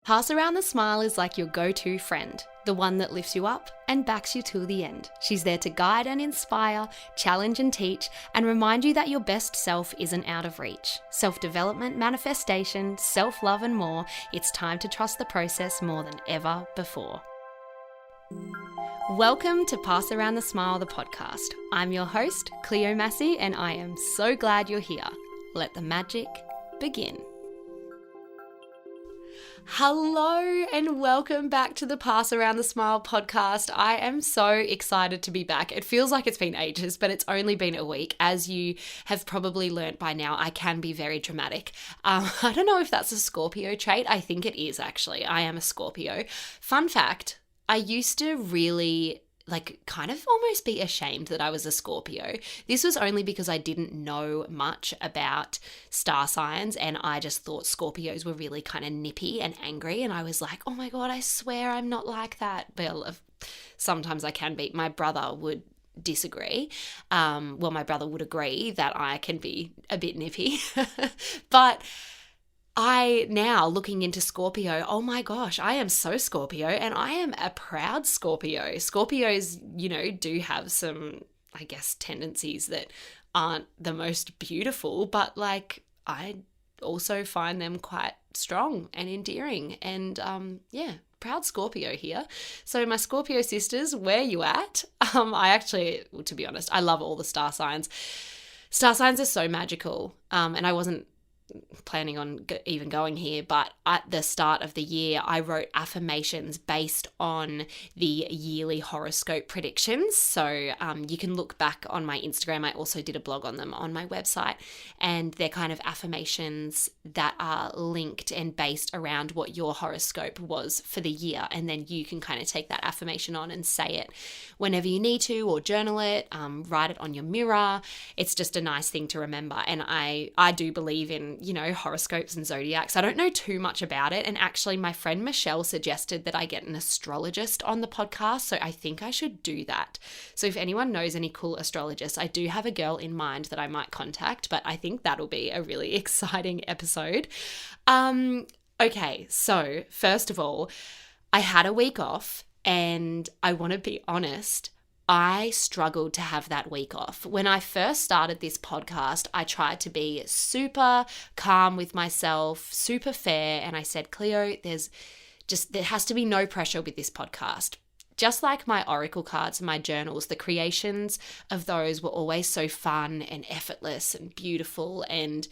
Pass Around the Smile is like your go-to friend, the one that lifts you up and backs you till the end. She's there to guide and inspire, challenge and teach, and remind you that your best self isn't out of reach. Self-development, manifestation, self-love and more, it's time to trust the process more than ever before. Welcome to Pass Around the Smile, the podcast. I'm your host, Cleo Massey, and I am so glad you're here. Let the magic begin. Hello and welcome back to the Pass Around the Smile podcast. I am so excited to be back. It feels like it's been ages, but it's only been a week. As you have probably learnt by now, I can be very dramatic. I don't know if that's a Scorpio trait. I think it is actually. I am a Scorpio. Fun fact, I used to really kind of almost be ashamed that I was a Scorpio. This was only because I didn't know much about star signs and I just thought Scorpios were really kind of nippy and angry, and I was like, oh my God, I swear I'm not like that. Well, sometimes I can be. My brother would disagree. My brother would agree that I can be a bit nippy. But I now looking into Scorpio, oh my gosh, I am so Scorpio and I am a proud Scorpio. Scorpios, do have some, I guess, tendencies that aren't the most beautiful, but I also find them quite strong and endearing and proud Scorpio here. So my Scorpio sisters, where you at? To be honest, I love all the star signs. Star signs are so magical and I wasn't planning on even going here, but at the start of the year I wrote affirmations based on the yearly horoscope predictions. So you can look back on my Instagram. I also did a blog on them on my website, and they're kind of affirmations that are linked and based around what your horoscope was for the year, and then you can kind of take that affirmation on and say it whenever you need to, or journal it, write it on your mirror. It's just a nice thing to remember, and I do believe in horoscopes and zodiacs. I don't know too much about it. And actually my friend Michelle suggested that I get an astrologist on the podcast. So I think I should do that. So if anyone knows any cool astrologists, I do have a girl in mind that I might contact, but I think that'll be a really exciting episode. Okay. So first of all, I had a week off and I want to be honest, I struggled to have that week off. When I first started this podcast, I tried to be super calm with myself, super fair, and I said, Cleo, there has to be no pressure with this podcast. Just like my oracle cards and my journals, the creations of those were always so fun and effortless and beautiful, and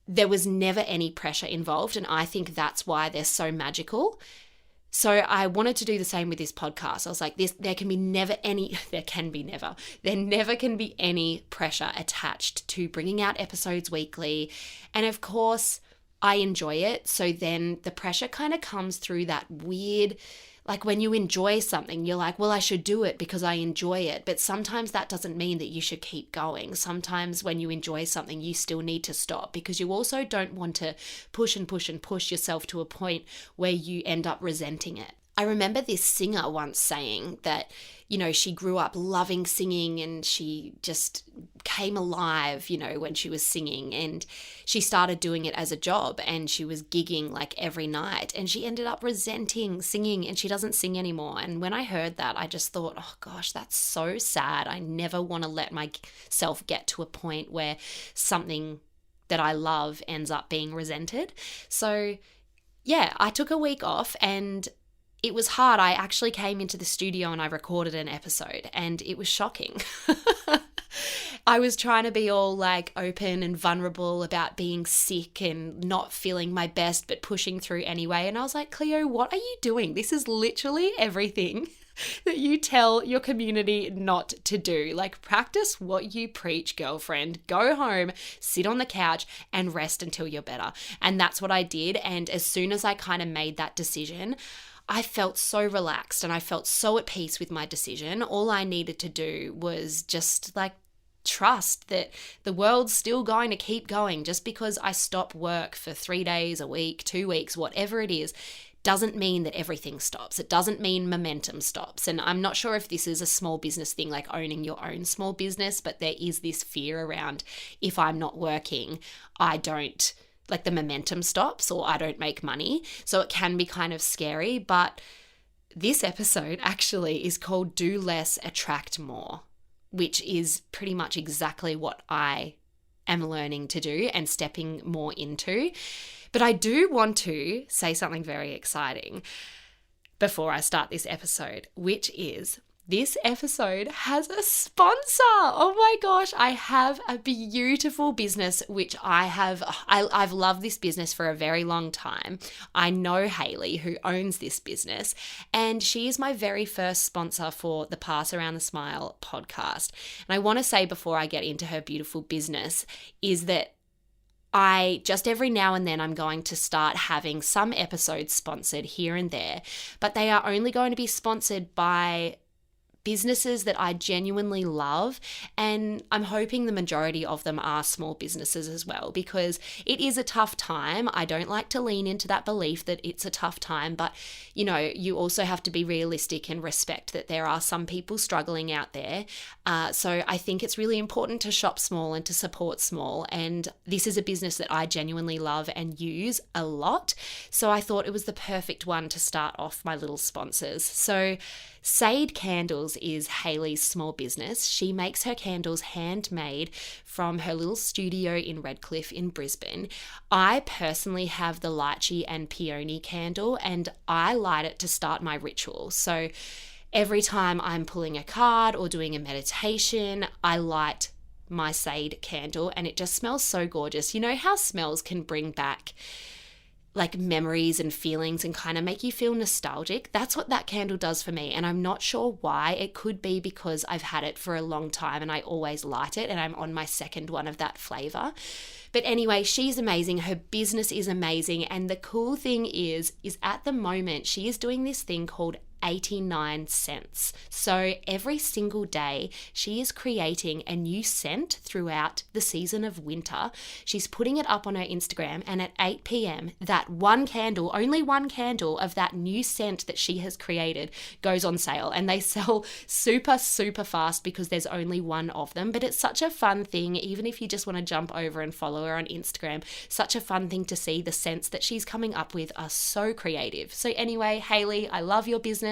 there was never any pressure involved, and I think that's why they're so magical. So I wanted to do the same with this podcast. I was like, there never can be any pressure attached to bringing out episodes weekly. And of course, I enjoy it. So then the pressure kind of comes through that weird, like when you enjoy something, you're like, well, I should do it because I enjoy it. But sometimes that doesn't mean that you should keep going. Sometimes when you enjoy something, you still need to stop, because you also don't want to push and push and push yourself to a point where you end up resenting it. I remember this singer once saying that, she grew up loving singing and she just came alive, when she was singing, and she started doing it as a job and she was gigging every night, and she ended up resenting singing and she doesn't sing anymore. And when I heard that, I just thought, oh gosh, that's so sad. I never want to let myself get to a point where something that I love ends up being resented. So yeah, I took a week off and it was hard. I actually came into the studio and I recorded an episode and it was shocking. I was trying to be all open and vulnerable about being sick and not feeling my best, but pushing through anyway. And I was like, Cleo, what are you doing? This is literally everything that you tell your community not to do. Practice what you preach, girlfriend. Go home, sit on the couch and rest until you're better. And that's what I did. And as soon as I kind of made that decision, I felt so relaxed and I felt so at peace with my decision. All I needed to do was just trust that the world's still going to keep going. Just because I stop work for 3 days, a week, 2 weeks, whatever it is, doesn't mean that everything stops. It doesn't mean momentum stops. And I'm not sure if this is a small business thing, like owning your own small business, but there is this fear around, if I'm not working, I don't like the momentum stops or I don't make money. So it can be kind of scary. But this episode actually is called Do Less, Attract More, which is pretty much exactly what I am learning to do and stepping more into. But I do want to say something very exciting before I start this episode, which is this episode has a sponsor. Oh my gosh, I have a beautiful business which I've loved this business for a very long time. I know Hayley, who owns this business, and she is my very first sponsor for the Pass Around the Smile podcast. And I want to say before I get into her beautiful business is that I just every now and then I'm going to start having some episodes sponsored here and there, but they are only going to be sponsored by businesses that I genuinely love, and I'm hoping the majority of them are small businesses as well, because it is a tough time. I don't like to lean into that belief that it's a tough time, but you also have to be realistic and respect that there are some people struggling out there. So I think it's really important to shop small and to support small, and this is a business that I genuinely love and use a lot. So I thought it was the perfect one to start off my little sponsors. So Sade Candles is Hayley's small business. She makes her candles handmade from her little studio in Redcliffe in Brisbane. I personally have the lychee and peony candle, and I light it to start my ritual. So every time I'm pulling a card or doing a meditation, I light my Sade candle, and it just smells so gorgeous. You know how smells can bring back like memories and feelings and kind of make you feel nostalgic? That's what that candle does for me. And I'm not sure why. It could be because I've had it for a long time and I always light it, and I'm on my second one of that flavor. But anyway, she's amazing. Her business is amazing. And the cool thing is at the moment, she is doing this thing called 89 cents. So every single day she is creating a new scent throughout the season of winter. She's putting it up on her Instagram, and at 8 p.m. that one candle, only one candle of that new scent that she has created goes on sale, and they sell super, super fast because there's only one of them. But it's such a fun thing, even if you just want to jump over and follow her on Instagram, such a fun thing to see. The scents that she's coming up with are so creative. So anyway, Hayley, I love your business.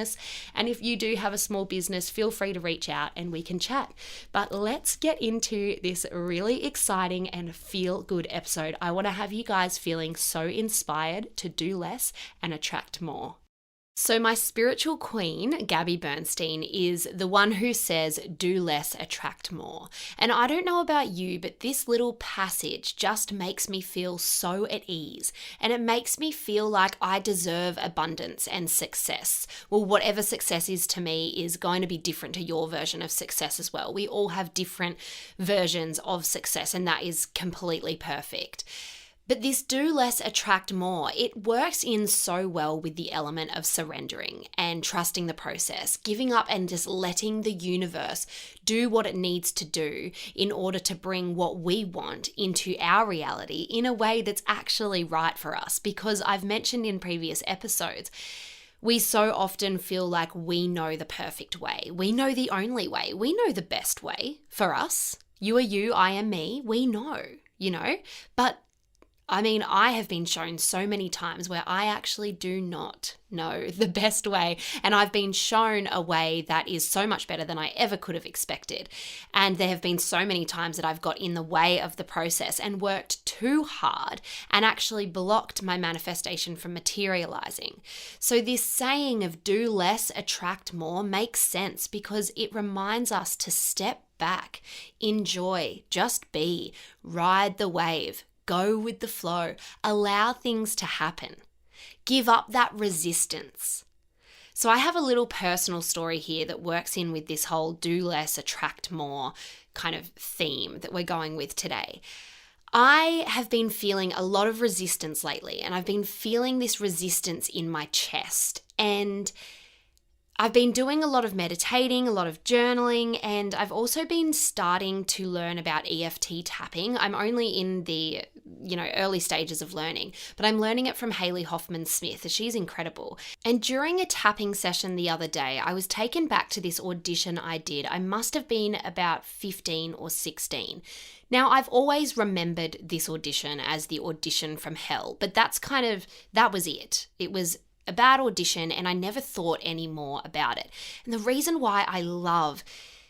And if you do have a small business, feel free to reach out and we can chat. But let's get into this really exciting and feel good episode. I want to have you guys feeling so inspired to do less and attract more. So my spiritual queen, Gabby Bernstein, is the one who says, do less, attract more. And I don't know about you, but this little passage just makes me feel so at ease. And it makes me feel like I deserve abundance and success. Well, whatever success is to me is going to be different to your version of success as well. We all have different versions of success, and that is completely perfect. But this do less, attract more, it works in so well with the element of surrendering and trusting the process, giving up and just letting the universe do what it needs to do in order to bring what we want into our reality in a way that's actually right for us. Because I've mentioned in previous episodes, we so often feel like we know the perfect way. We know the only way. We know the best way for us. You are you, I am me. We know, but I have been shown so many times where I actually do not know the best way, and I've been shown a way that is so much better than I ever could have expected. And there have been so many times that I've got in the way of the process and worked too hard and actually blocked my manifestation from materializing. So this saying of do less, attract more makes sense because it reminds us to step back, enjoy, just be, ride the wave, go with the flow, allow things to happen. Give up that resistance. So I have a little personal story here that works in with this whole do less, attract more kind of theme that we're going with today. I have been feeling a lot of resistance lately, and I've been feeling this resistance in my chest. And I've been doing a lot of meditating, a lot of journaling, and I've also been starting to learn about EFT tapping. I'm only in the, early stages of learning, but I'm learning it from Hayley Hoffman Smith. She's incredible. And during a tapping session the other day, I was taken back to this audition I did. I must have been about 15 or 16. Now, I've always remembered this audition as the audition from hell, but that was it. It was a bad audition, and I never thought any more about it. And the reason why I love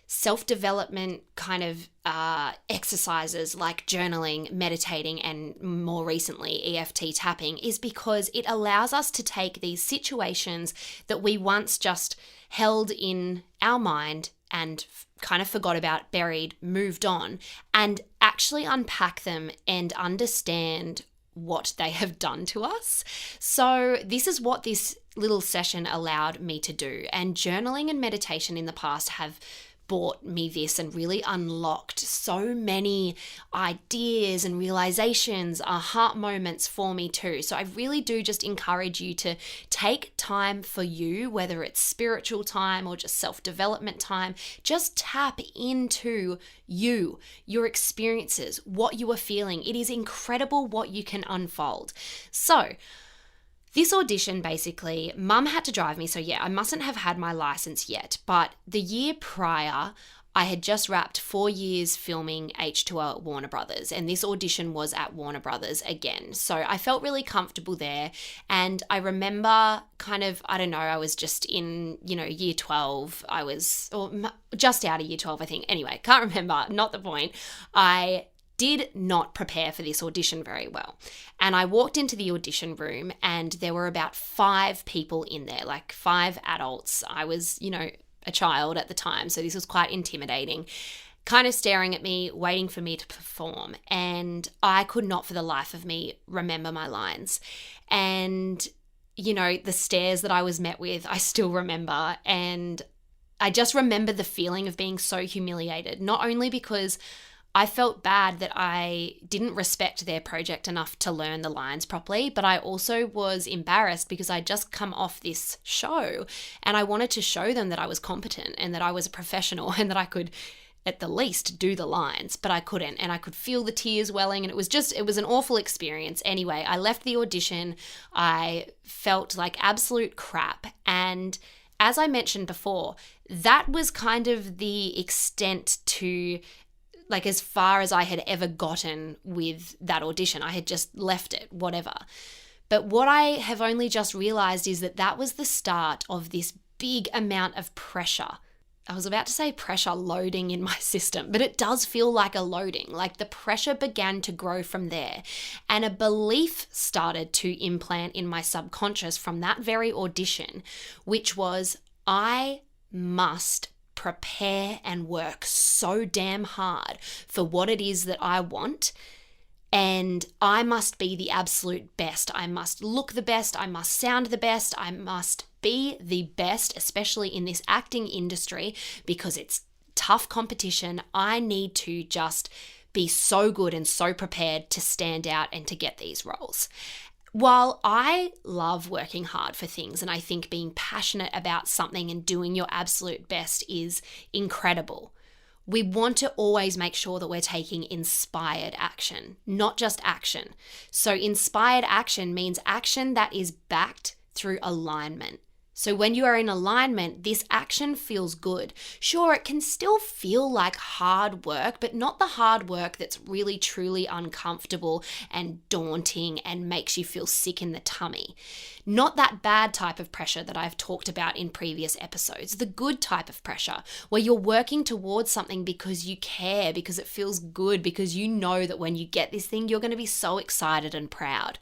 self-development kind of exercises like journaling, meditating, and more recently EFT tapping is because it allows us to take these situations that we once just held in our mind and kind of forgot about, buried, moved on, and actually unpack them and understand what they have done to us. So this is what this little session allowed me to do. And journaling and meditation in the past have brought me this and really unlocked so many ideas and realizations, aha moments for me too. So I really do just encourage you to take time for you, whether it's spiritual time or just self-development time. Just tap into you, your experiences, what you are feeling. It is incredible what you can unfold. So this audition, basically, Mum had to drive me, so yeah, I mustn't have had my license yet, but the year prior, I had just wrapped 4 years filming H2O at Warner Brothers, and this audition was at Warner Brothers again. So I felt really comfortable there, and I remember I was just in, year 12. Just out of year 12, I think. Anyway, can't remember, not the point. I did not prepare for this audition very well. And I walked into the audition room and there were about 5 people in there, like 5 adults. I was, a child at the time, so this was quite intimidating, kind of staring at me, waiting for me to perform. And I could not for the life of me remember my lines. And, the stares that I was met with, I still remember. And I just remember the feeling of being so humiliated, not only because I felt bad that I didn't respect their project enough to learn the lines properly, but I also was embarrassed because I'd just come off this show and I wanted to show them that I was competent and that I was a professional and that I could at the least do the lines, but I couldn't, and I could feel the tears welling, and it was an awful experience. Anyway, I left the audition. I felt like absolute crap, and as I mentioned before, that was kind of the extent to as far as I had ever gotten with that audition. I had just left it, whatever. But what I have only just realized is that was the start of this big amount of pressure. I was about to say pressure loading in my system, but it does feel like a loading. Like the pressure began to grow from there. And a belief started to implant in my subconscious from that very audition, which was, I must prepare and work so damn hard for what it is that I want, and I must be the absolute best. I must look the best, I must sound the best, I must be the best, especially in this acting industry, because it's tough competition. I need to just be so good and so prepared to stand out and to get these roles. While I love working hard for things, and I think being passionate about something and doing your absolute best is incredible, we want to always make sure that we're taking inspired action, not just action. So inspired action means action that is backed through alignment. So when you are in alignment, this action feels good. Sure, it can still feel like hard work, but not the hard work that's really truly uncomfortable and daunting and makes you feel sick in the tummy. Not that bad type of pressure that I've talked about in previous episodes. The good type of pressure where you're working towards something because you care, because it feels good, because you know that when you get this thing, you're going to be so excited and proud.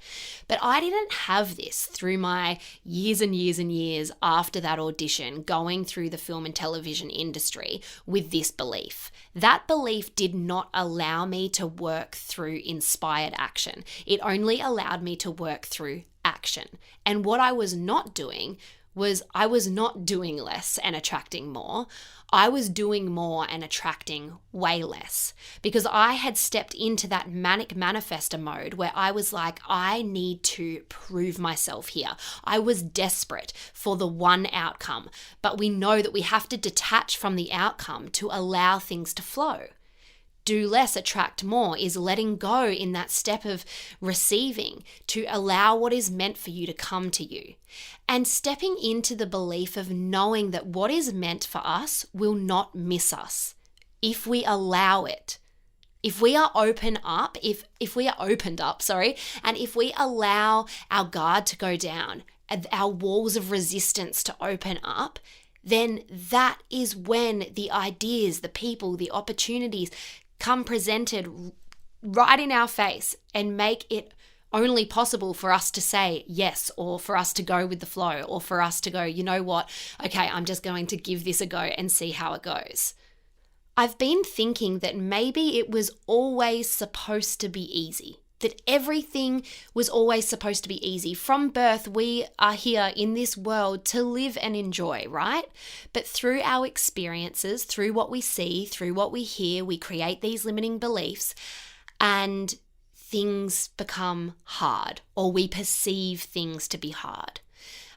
But I didn't have this through my years and years and years after that audition, going through the film and television industry with this belief. That belief did not allow me to work through inspired action. It only allowed me to work through action. And what I was not doing was I was not doing less and attracting more. I was doing more and attracting way less, because I had stepped into that manic manifester mode where I was like, I need to prove myself here. I was desperate for the one outcome, but we know that we have to detach from the outcome to allow things to flow. Do less, attract more is letting go in that step of receiving to allow what is meant for you to come to you. And stepping into the belief of knowing that what is meant for us will not miss us if we allow it. If we are opened up, and if we allow our guard to go down and our walls of resistance to open up, then that is when the ideas, the people, the opportunities come presented right in our face and make it only possible for us to say yes, or for us to go with the flow, or for us to go, you know what, okay, I'm just going to give this a go and see how it goes. I've been thinking that maybe it was always supposed to be easy, that everything was always supposed to be easy. From birth, we are here in this world to live and enjoy, right? But through our experiences, through what we see, through what we hear, we create these limiting beliefs and things become hard, or we perceive things to be hard.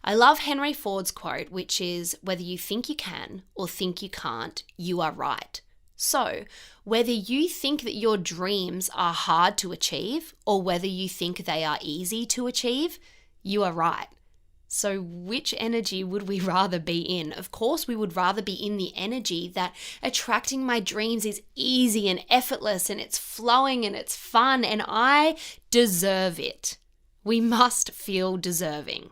I love Henry Ford's quote, which is, whether you think you can or think you can't, you are right. So, whether you think that your dreams are hard to achieve or whether you think they are easy to achieve, you are right. So which energy would we rather be in? Of course, we would rather be in the energy that attracting my dreams is easy and effortless and it's flowing and it's fun and I deserve it. We must feel deserving.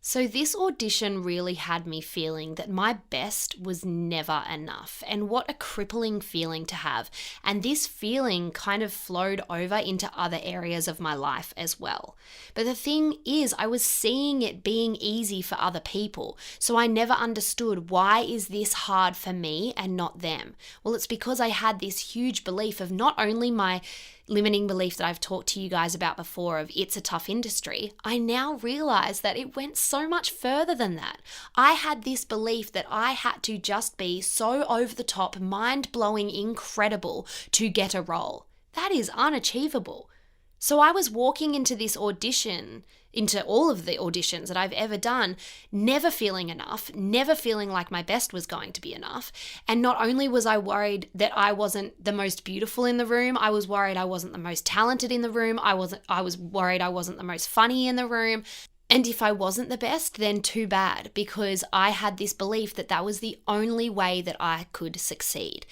So this audition really had me feeling that my best was never enough, and what a crippling feeling to have. And this feeling kind of flowed over into other areas of my life as well. But the thing is, I was seeing it being easy for other people. So I never understood, why is this hard for me and not them? Well, it's because I had this huge belief of not only my limiting belief that I've talked to you guys about before of it's a tough industry, I now realize that it went so much further than that. I had this belief that I had to just be so over the top, mind-blowing, incredible to get a role. That is unachievable. So I was walking into this audition, into all of the auditions that I've ever done, never feeling enough, never feeling like my best was going to be enough. And not only was I worried that I wasn't the most beautiful in the room, I was worried I wasn't the most talented in the room, I was worried I wasn't the most funny in the room. And if I wasn't the best, then too bad, because I had this belief that that was the only way that I could succeed.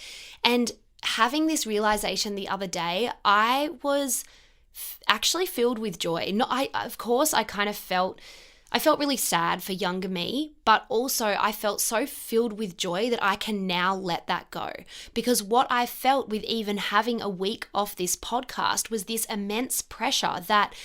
And having this realization the other day, I was actually filled with joy. Of course, I felt really sad for younger me, but also I felt so filled with joy that I can now let that go. Because what I felt with even having a week off this podcast was this immense pressure that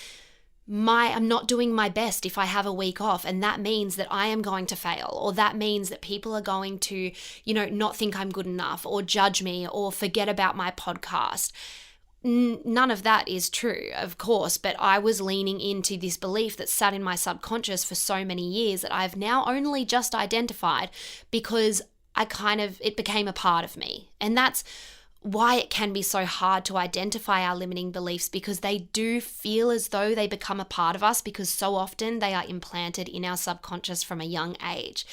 I'm not doing my best if I have a week off, and that means that I am going to fail, or that means that people are going to, not think I'm good enough, or judge me, or forget about my podcast. None of that is true, of course, but I was leaning into this belief that sat in my subconscious for so many years that I've now only just identified because it became a part of me. And that's why it can be so hard to identify our limiting beliefs, because they do feel as though they become a part of us, because so often they are implanted in our subconscious from a young age.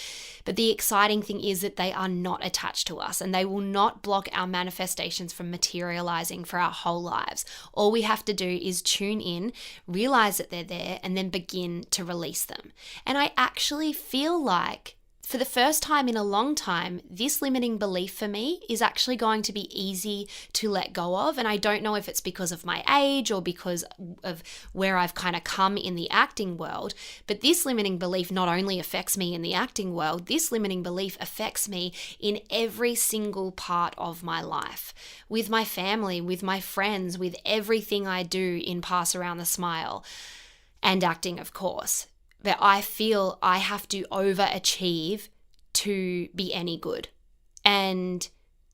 But the exciting thing is that they are not attached to us, and they will not block our manifestations from materializing for our whole lives. All we have to do is tune in, realize that they're there, and then begin to release them. And I actually feel like, for the first time in a long time, this limiting belief for me is actually going to be easy to let go of. And I don't know if it's because of my age or because of where I've kind of come in the acting world, but this limiting belief not only affects me in the acting world, this limiting belief affects me in every single part of my life, with my family, with my friends, with everything I do in Pass Around the Smile, and acting, of course. But I feel I have to overachieve to be any good. And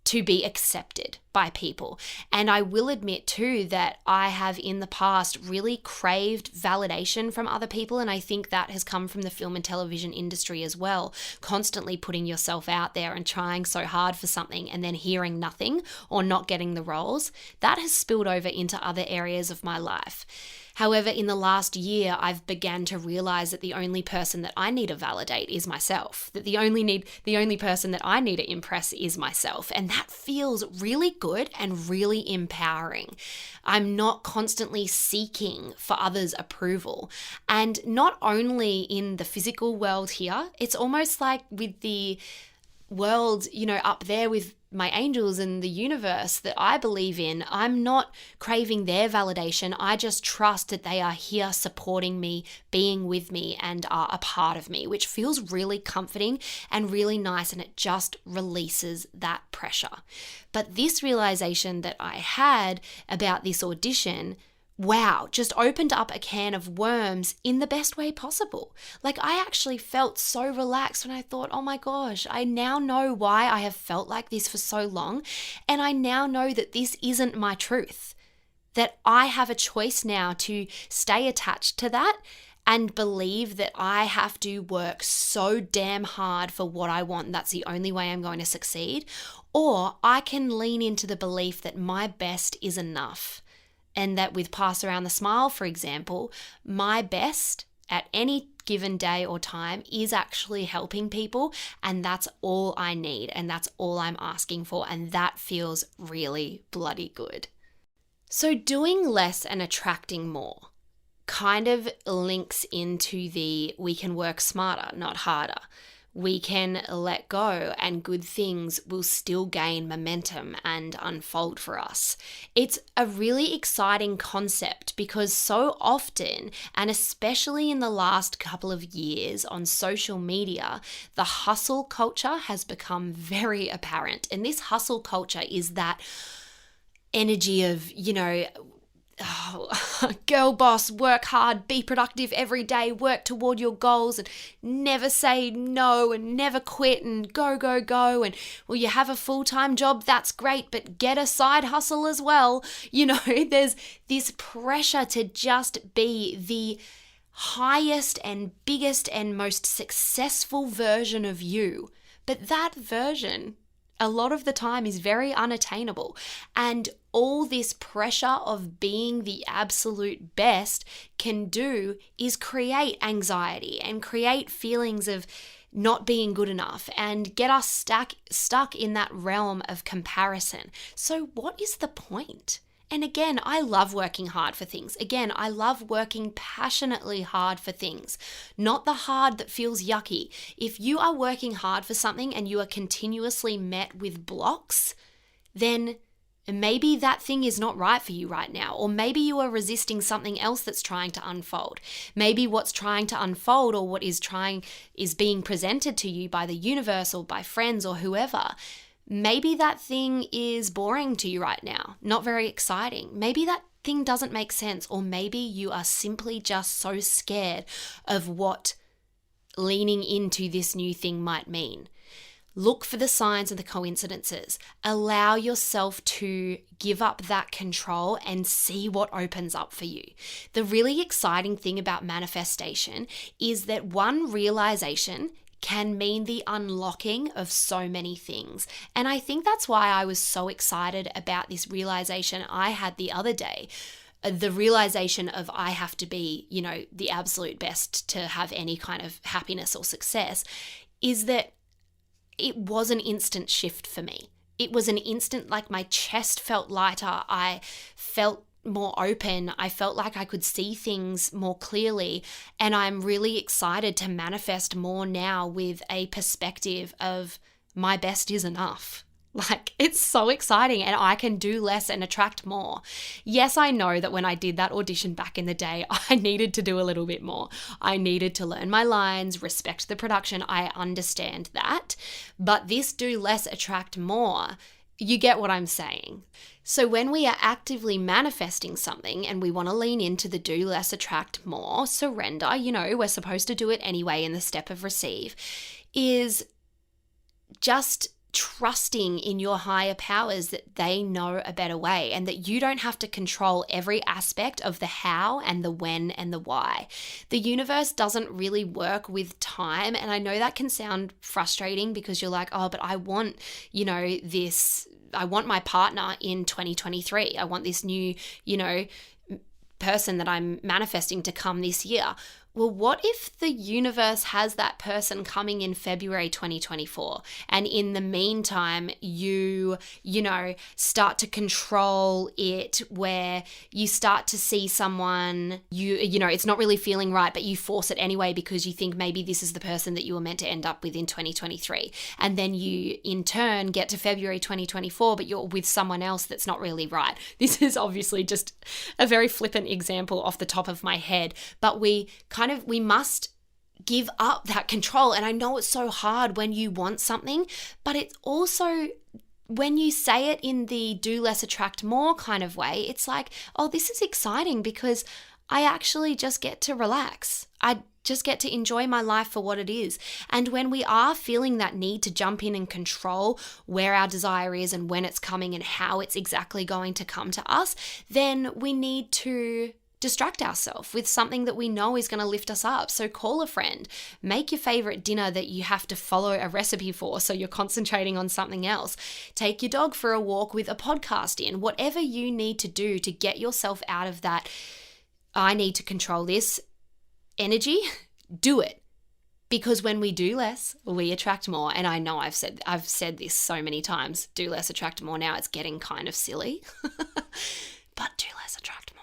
to be accepted by people. And I will admit too that I have in the past really craved validation from other people. And I think that has come from the film and television industry as well. Constantly putting yourself out there and trying so hard for something and then hearing nothing or not getting the roles. That has spilled over into other areas of my life. However, in the last year, I've began to realize that the only person that I need to validate is myself, that the only person that I need to impress is myself. And that feels really good and really empowering. I'm not constantly seeking for others' approval. And not only in the physical world here, it's almost like with the world, up there with my angels and the universe that I believe in, I'm not craving their validation. I just trust that they are here supporting me, being with me, and are a part of me, which feels really comforting and really nice, and it just releases that pressure. But this realization that I had about this audition, wow, just opened up a can of worms in the best way possible. Like, I actually felt so relaxed when I thought, oh my gosh, I now know why I have felt like this for so long. And I now know that this isn't my truth, that I have a choice now to stay attached to that and believe that I have to work so damn hard for what I want. That's the only way I'm going to succeed. Or I can lean into the belief that my best is enough. And that with Pass Around the Smile, for example, my best at any given day or time is actually helping people. And that's all I need. And that's all I'm asking for. And that feels really bloody good. So doing less and attracting more kind of links into the we can work smarter, not harder. We can let go and good things will still gain momentum and unfold for us. It's a really exciting concept because so often, and especially in the last couple of years on social media, the hustle culture has become very apparent. And this hustle culture is that energy of, girl boss, work hard, be productive every day, work toward your goals and never say no and never quit and go, go, go. And well, you have a full-time job, that's great, but get a side hustle as well. There's this pressure to just be the highest and biggest and most successful version of you. But that version, a lot of the time, is very unattainable. And all this pressure of being the absolute best can do is create anxiety and create feelings of not being good enough and get us stuck in that realm of comparison. So what is the point? And again, I love working hard for things. Again, I love working passionately hard for things, not the hard that feels yucky. If you are working hard for something and you are continuously met with blocks, then maybe that thing is not right for you right now. Or maybe you are resisting something else that's trying to unfold. Maybe what's trying to unfold or what is being presented to you by the universe or by friends or whoever. Maybe that thing is boring to you right now, not very exciting. Maybe that thing doesn't make sense, or maybe you are simply just so scared of what leaning into this new thing might mean. Look for the signs and the coincidences. Allow yourself to give up that control and see what opens up for you. The really exciting thing about manifestation is that one realization can mean the unlocking of so many things. And I think that's why I was so excited about this realization I had the other day. The realization of I have to be, the absolute best to have any kind of happiness or success, is that it was an instant shift for me. It was an instant, like my chest felt lighter. I felt more open. I felt like I could see things more clearly. And I'm really excited to manifest more now with a perspective of my best is enough. Like, it's so exciting and I can do less and attract more. Yes, I know that when I did that audition back in the day, I needed to do a little bit more. I needed to learn my lines, respect the production. I understand that. But this do less, attract more, you get what I'm saying. So when we are actively manifesting something and we want to lean into the do less, attract more, surrender, we're supposed to do it anyway in the step of receive, is just trusting in your higher powers that they know a better way and that you don't have to control every aspect of the how and the when and the why. The universe doesn't really work with time. And I know that can sound frustrating because you're like, oh, but I want, I want my partner in 2023. I want this new, person that I'm manifesting to come this year. Well, what if the universe has that person coming in February 2024? And in the meantime, you start to control it where you start to see someone, it's not really feeling right, but you force it anyway because you think maybe this is the person that you were meant to end up with in 2023. And then you, in turn, get to February 2024, but you're with someone else that's not really right. This is obviously just a very flippant example off the top of my head, but we must give up that control. And I know it's so hard when you want something, but it's also when you say it in the do less, attract more kind of way, it's like, oh, this is exciting because I actually just get to relax. I just get to enjoy my life for what it is. And when we are feeling that need to jump in and control where our desire is and when it's coming and how it's exactly going to come to us, then we need to distract ourselves with something that we know is going to lift us up. So call a friend, make your favorite dinner that you have to follow a recipe for so you're concentrating on something else. Take your dog for a walk with a podcast in. Whatever you need to do to get yourself out of that, I need to control this energy, do it. Because when we do less, we attract more. And I know I've said this so many times, do less, attract more. Now it's getting kind of silly, but do less, attract more.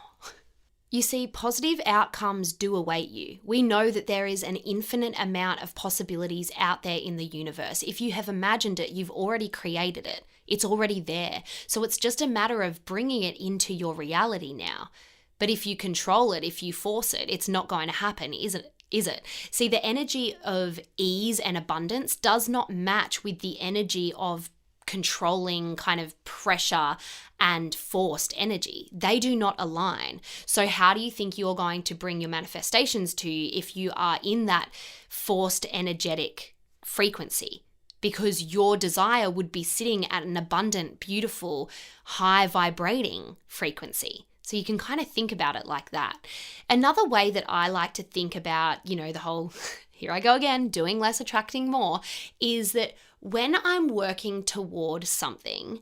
You see, positive outcomes do await you. We know that there is an infinite amount of possibilities out there in the universe. If you have imagined it, you've already created it. It's already there. So it's just a matter of bringing it into your reality now. But if you control it, if you force it, it's not going to happen, is it? See, the energy of ease and abundance does not match with the energy of controlling kind of pressure and forced energy. They do not align. So how do you think you're going to bring your manifestations to you if you are in that forced energetic frequency? Because your desire would be sitting at an abundant, beautiful, high vibrating frequency. So you can kind of think about it like that. Another way that I like to think about, the whole, here I go again, doing less, attracting more, is that when I'm working toward something,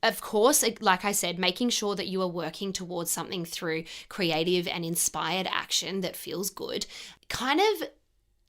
of course, like I said, making sure that you are working towards something through creative and inspired action that feels good, kind of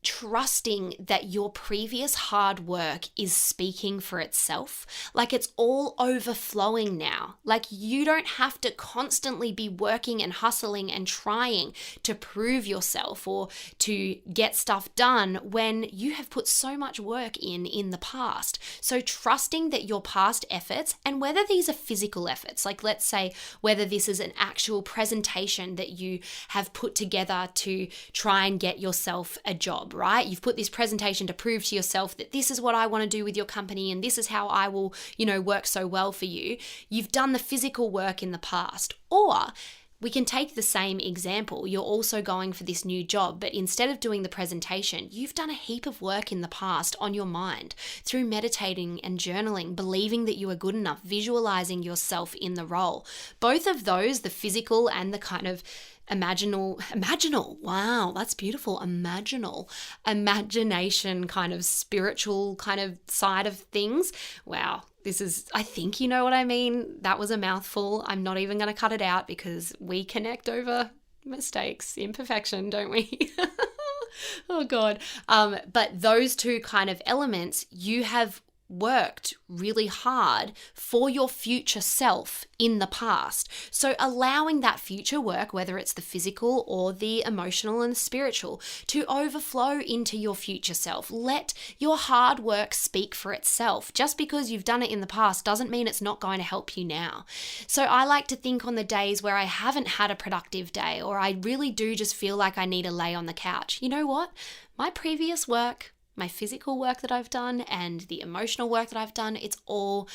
trusting that your previous hard work is speaking for itself. Like it's all overflowing now. Like you don't have to constantly be working and hustling and trying to prove yourself or to get stuff done when you have put so much work in the past. So trusting that your past efforts, and whether these are physical efforts, like let's say whether this is an actual presentation that you have put together to try and get yourself a job, right? You've put this presentation to prove to yourself that this is what I want to do with your company and this is how I will, work so well for you. You've done the physical work in the past. Or we can take the same example. You're also going for this new job, but instead of doing the presentation, you've done a heap of work in the past on your mind through meditating and journaling, believing that you are good enough, visualizing yourself in the role. Both of those, the physical and the kind of imaginal, wow, that's beautiful, imagination kind of spiritual kind of side of things. Wow, I think you know what I mean. That was a mouthful. I'm not even going to cut it out because we connect over mistakes, imperfection, don't we? Oh God. But those two kind of elements, you have worked really hard for your future self in the past. So allowing that future work, whether it's the physical or the emotional and the spiritual, to overflow into your future self. Let your hard work speak for itself. Just because you've done it in the past doesn't mean it's not going to help you now. So I like to think on the days where I haven't had a productive day or I really do just feel like I need to lay on the couch. You know what? My previous work, my physical work that I've done and the emotional work that I've done, it's all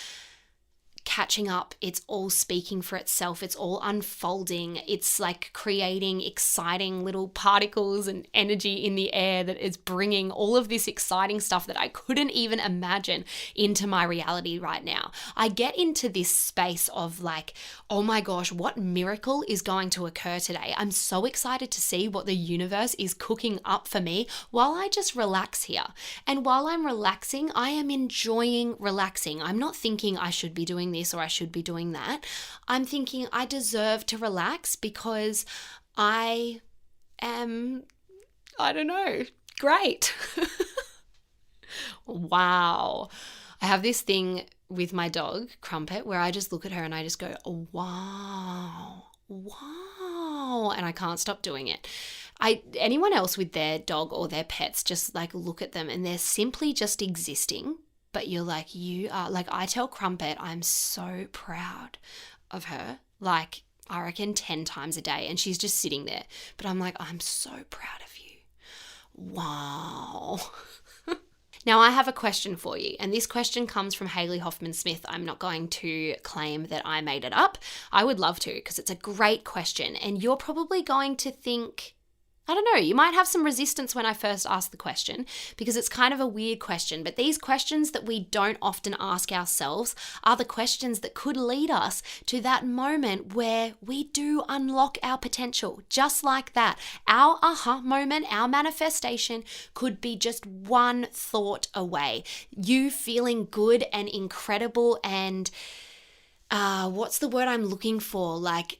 catching up. It's all speaking for itself. It's all unfolding. It's like creating exciting little particles and energy in the air that is bringing all of this exciting stuff that I couldn't even imagine into my reality right now. I get into this space of like, oh my gosh, what miracle is going to occur today? I'm so excited to see what the universe is cooking up for me while I just relax here. And while I'm relaxing, I am enjoying relaxing. I'm not thinking I should be doing this or I should be doing that. I'm thinking I deserve to relax because I am, I don't know, great. Wow. I have this thing with my dog, Crumpet, where I just look at her and I just go, wow, wow. And I can't stop doing it. Anyone else with their dog or their pets, just like look at them and they're simply just existing. But you're like, you are, like I tell Crumpet, I'm so proud of her. Like I reckon 10 times a day, and she's just sitting there. But I'm like, I'm so proud of you. Wow. Now I have a question for you, and this question comes from Hayley Hoffman Smith. I'm not going to claim that I made it up. I would love to, because it's a great question, and you're probably going to think, I don't know, you might have some resistance when I first ask the question because it's kind of a weird question, but these questions that we don't often ask ourselves are the questions that could lead us to that moment where we do unlock our potential. Just like that. Our aha moment, our manifestation could be just one thought away. You feeling good and incredible and what's the word I'm looking for? Like,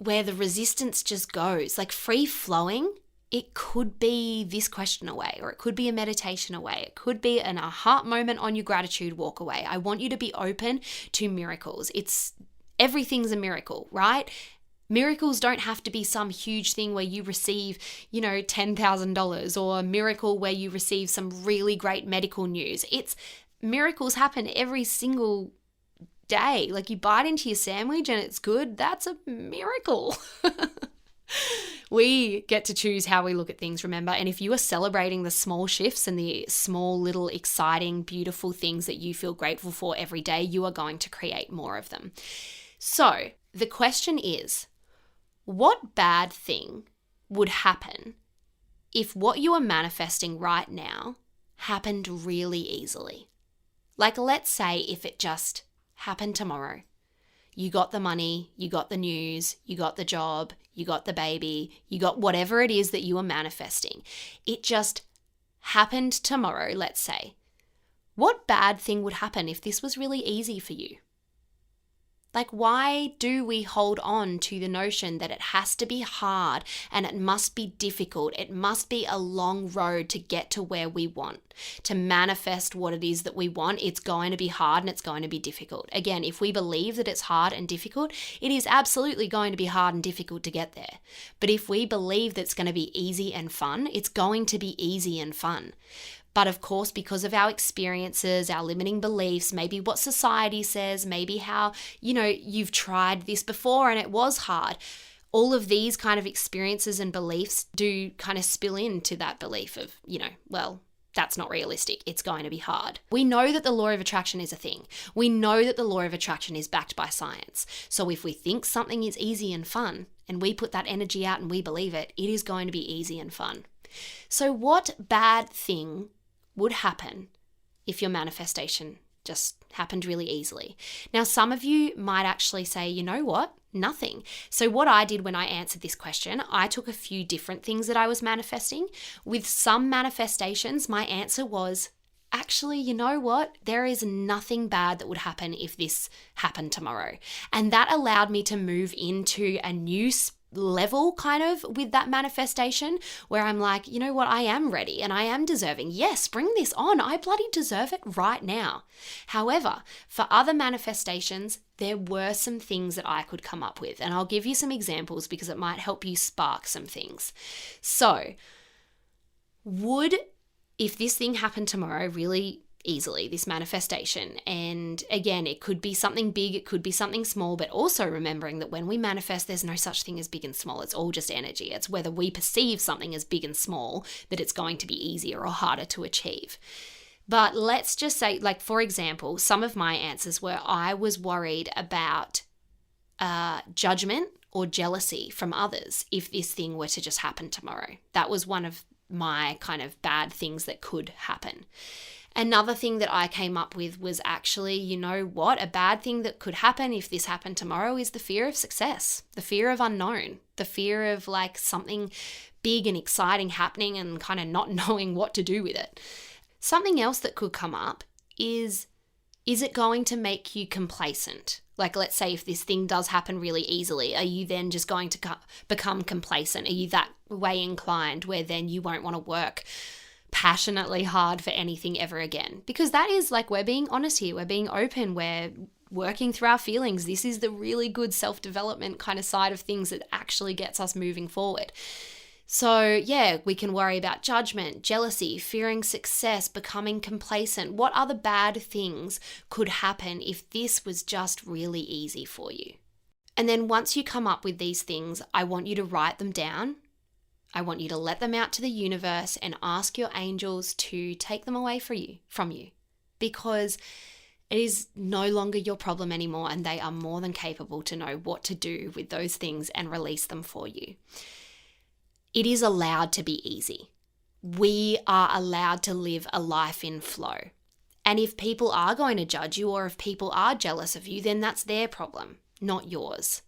where the resistance just goes, like free flowing. It could be this question away, or it could be a meditation away. It could be an aha moment on your gratitude walk away. I want you to be open to miracles. Everything's a miracle, right? Miracles don't have to be some huge thing where you receive, $10,000 or a miracle where you receive some really great medical news. Miracles happen every single day. Like you bite into your sandwich and it's good. That's a miracle. We get to choose how we look at things, remember? And if you are celebrating the small shifts and the small little exciting, beautiful things that you feel grateful for every day, you are going to create more of them. So the question is, what bad thing would happen if what you are manifesting right now happened really easily? Like let's say if it just happened tomorrow. You got the money, you got the news, you got the job, you got the baby, you got whatever it is that you are manifesting. It just happened tomorrow, let's say. What bad thing would happen if this was really easy for you? Like, why do we hold on to the notion that it has to be hard and it must be difficult? It must be a long road to get to where we want, to manifest what it is that we want. It's going to be hard and it's going to be difficult. Again, if we believe that it's hard and difficult, it is absolutely going to be hard and difficult to get there. But if we believe that it's going to be easy and fun, it's going to be easy and fun. But of course, because of our experiences, our limiting beliefs, maybe what society says, maybe how, you've tried this before and it was hard. All of these kind of experiences and beliefs do kind of spill into that belief of, that's not realistic. It's going to be hard. We know that the law of attraction is a thing. We know that the law of attraction is backed by science. So if we think something is easy and fun and we put that energy out and we believe it, it is going to be easy and fun. So what bad thing would happen if your manifestation just happened really easily? Now, some of you might actually say, you know what? Nothing. So what I did when I answered this question, I took a few different things that I was manifesting. With some manifestations, my answer was, actually, you know what? There is nothing bad that would happen if this happened tomorrow. And that allowed me to move into a new level kind of with that manifestation where I'm like, you know what? I am ready and I am deserving. Yes, bring this on. I bloody deserve it right now. However, for other manifestations, there were some things that I could come up with. And I'll give you some examples because it might help you spark some things. So, if this thing happened tomorrow really easily, this manifestation, and again, it could be something big, it could be something small, but also remembering that when we manifest, there's no such thing as big and small. It's all just energy. It's whether we perceive something as big and small that it's going to be easier or harder to achieve. But let's just say, like, for example, some of my answers were I was worried about judgment or jealousy from others if this thing were to just happen tomorrow. That was one of my kind of bad things that could happen. Another thing that I came up with was actually, you know what, a bad thing that could happen if this happened tomorrow is the fear of success, the fear of unknown, the fear of like something big and exciting happening and kind of not knowing what to do with it. Something else that could come up is it going to make you complacent? Like, let's say if this thing does happen really easily, are you then just going to become complacent? Are you that way inclined where then you won't want to work passionately hard for anything ever again? Because that is like, we're being honest here, we're being open, we're working through our feelings. This is the really good self-development kind of side of things that actually gets us moving forward. So yeah, we can worry about judgment, jealousy, fearing success, becoming complacent. What other bad things could happen if this was just really easy for you? And then once you come up with these things, I want you to write them down. I want you to let them out to the universe and ask your angels to take them away from you, because it is no longer your problem anymore, and they are more than capable to know what to do with those things and release them for you. It is allowed to be easy. We are allowed to live a life in flow. And if people are going to judge you, or if people are jealous of you, then that's their problem, not yours.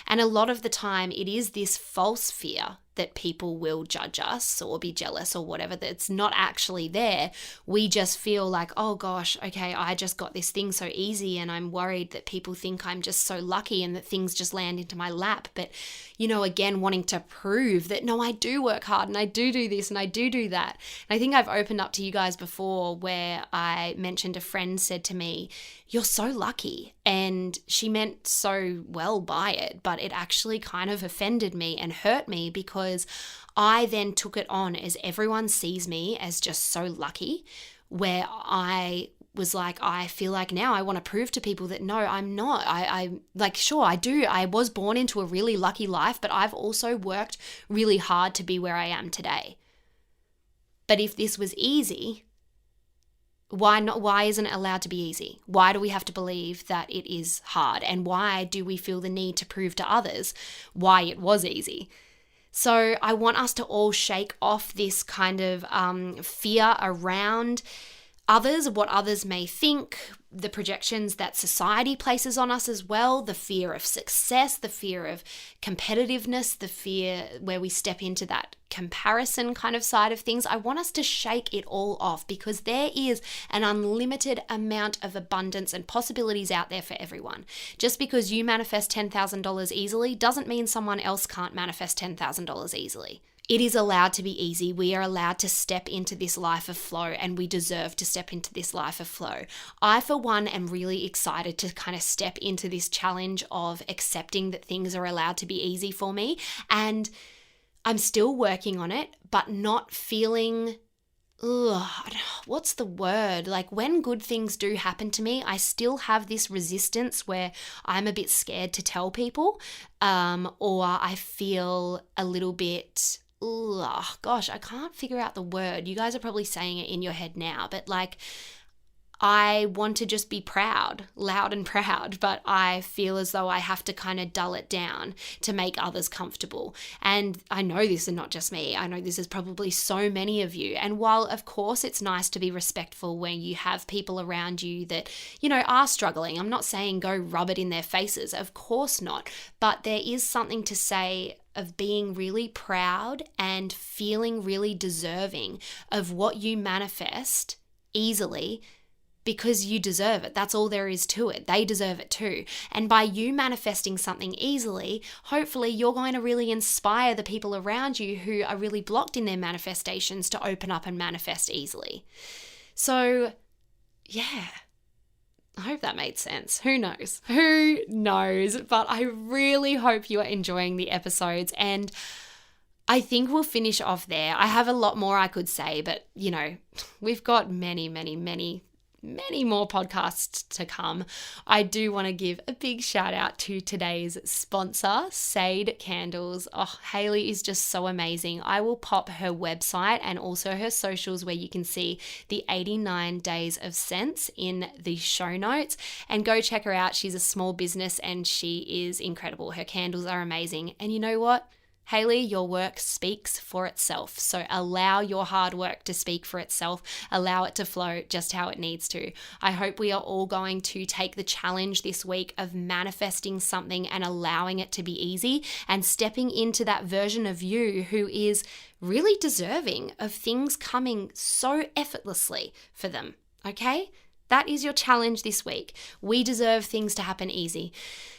And a lot of the time it is this false fear that people will judge us or be jealous or whatever, that's not actually there. We just feel like, oh gosh, okay, I just got this thing so easy and I'm worried that people think I'm just so lucky and that things just land into my lap. But, you know, again, wanting to prove that, no, I do work hard and I do this and I do that. And I think I've opened up to you guys before where I mentioned a friend said to me, you're so lucky. And she meant so well by it, but it actually kind of offended me and hurt me, because I then took it on as everyone sees me as just so lucky, where I was like, I feel like now I want to prove to people that no, I'm not. I like, sure, I do. I was born into a really lucky life, but I've also worked really hard to be where I am today. But if this was easy, why not? Why isn't it allowed to be easy? Why do we have to believe that it is hard? And why do we feel the need to prove to others why it was easy? So I want us to all shake off this kind of fear around others, what others may think, the projections that society places on us as well, the fear of success, the fear of competitiveness, the fear where we step into that comparison kind of side of things. I want us to shake it all off, because there is an unlimited amount of abundance and possibilities out there for everyone. Just because you manifest $10,000 easily doesn't mean someone else can't manifest $10,000 easily. It is allowed to be easy. We are allowed to step into this life of flow, and we deserve to step into this life of flow. I, for one, am really excited to kind of step into this challenge of accepting that things are allowed to be easy for me. And I'm still working on it, but not feeling, what's the word? Like, when good things do happen to me, I still have this resistance where I'm a bit scared to tell people, or I feel a little bit, I can't figure out the word. You guys are probably saying it in your head now, but like, I want to just be proud, loud and proud, but I feel as though I have to kind of dull it down to make others comfortable. And I know this is not just me. I know this is probably so many of you. And while of course it's nice to be respectful when you have people around you that, you know, are struggling, I'm not saying go rub it in their faces. Of course not. But there is something to say of being really proud and feeling really deserving of what you manifest easily, because you deserve it. That's all there is to it. They deserve it too. And by you manifesting something easily, hopefully you're going to really inspire the people around you who are really blocked in their manifestations to open up and manifest easily. So yeah, I hope that made sense. Who knows? Who knows? But I really hope you are enjoying the episodes, and I think we'll finish off there. I have a lot more I could say, but you know, we've got many many more podcasts to come, I do want to give a big shout out to today's sponsor, Sade Candles. Oh, Hayley is just so amazing. I will pop her website and also her socials where you can see the 89 days of scents in the show notes, and go check her out. She's a small business and she is incredible. Her candles are amazing. And you know what? Hayley, your work speaks for itself. So allow your hard work to speak for itself. Allow it to flow just how it needs to. I hope we are all going to take the challenge this week of manifesting something and allowing it to be easy and stepping into that version of you who is really deserving of things coming so effortlessly for them. Okay? That is your challenge this week. We deserve things to happen easy.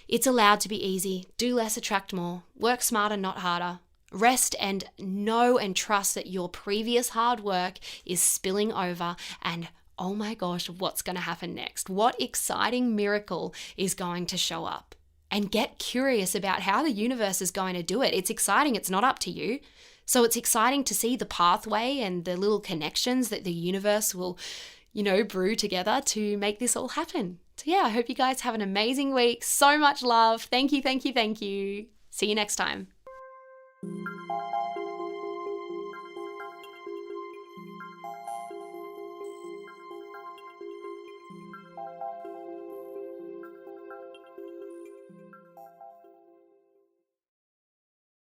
It's allowed to be easy. Do less, attract more. Work smarter, not harder. Rest and know and trust that your previous hard work is spilling over, and oh my gosh, what's going to happen next? What exciting miracle is going to show up? And get curious about how the universe is going to do it. It's exciting. It's not up to you. So it's exciting to see the pathway and the little connections that the universe will brew together to make this all happen. So yeah, I hope you guys have an amazing week. So much love. Thank you, thank you, thank you. See you next time.